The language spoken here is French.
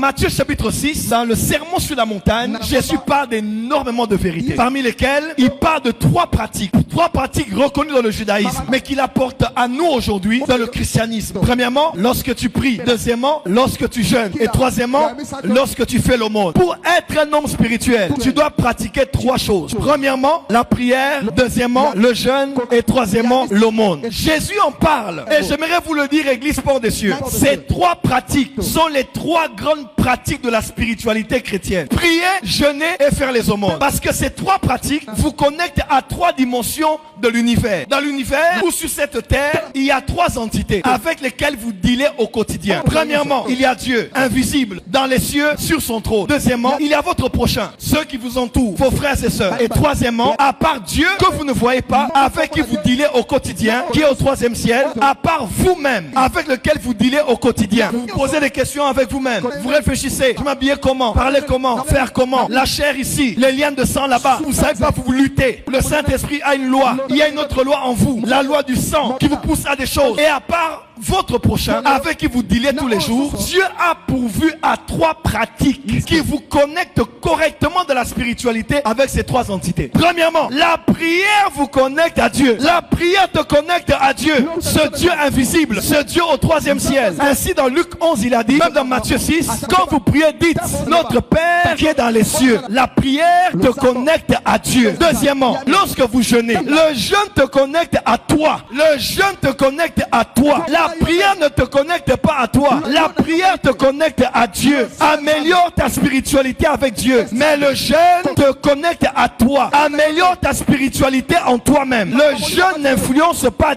Matthieu chapitre 6, dans le sermon sur la montagne, Jésus parle d'énormément de vérités, parmi lesquelles il parle de trois pratiques reconnues dans le judaïsme, mais qu'il apporte à nous aujourd'hui dans le christianisme. Premièrement, lorsque tu pries. Deuxièmement, lorsque tu jeûnes. Et troisièmement, lorsque tu fais l'aumône. Pour être un homme spirituel, tu dois pratiquer trois choses. Premièrement, la prière. Deuxièmement, le jeûne. Et troisièmement, l'aumône. Jésus en parle. Et j'aimerais vous le dire, Église Port des Cieux. Ces trois pratiques sont les trois grandes pratiques de la spiritualité chrétienne. Prier, jeûner et faire les aumônes. Parce que ces trois pratiques vous connectent à trois dimensions de l'univers. Dans l'univers ou sur cette terre, il y a trois entités avec lesquelles vous dealez au quotidien. Premièrement, il y a Dieu, invisible, dans les cieux, sur son trône. Deuxièmement, il y a votre prochain, ceux qui vous entourent, vos frères et sœurs. Et troisièmement, à part Dieu que vous ne voyez pas, avec qui vous dealez au quotidien, qui est au troisième ciel, à part vous-même, avec lequel vous dealez au quotidien. Vous posez des questions avec vous-même. Vous réfléchissez. Je m'habiller comment? Parler comment? Faire comment? La chair ici, les liens de sang là-bas. Vous savez pas, vous luttez. Le Saint-Esprit a une loi. Il y a une autre loi en vous. La loi du sang qui vous pousse à des choses. Et à part votre prochain, avec qui vous dealez tous les jours, Dieu a pourvu à trois pratiques qui vous connectent correctement de la spiritualité avec ces trois entités. Premièrement, la prière vous connecte à Dieu. La prière te connecte à Dieu, ce Dieu invisible, ce Dieu au troisième ciel. Ainsi dans Luc 11, il a dit, même dans Matthieu 6, quand vous priez, dites, notre Père qui est dans les cieux. La prière te connecte à Dieu. Deuxièmement, lorsque vous jeûnez, le jeûne te connecte à toi. Le jeûne te connecte à toi. La prière ne te connecte pas à toi. La prière te connecte à Dieu. Améliore ta spiritualité avec Dieu. Mais le jeûne te connecte à toi. Améliore ta spiritualité en toi-même. Le jeûne n'influence pas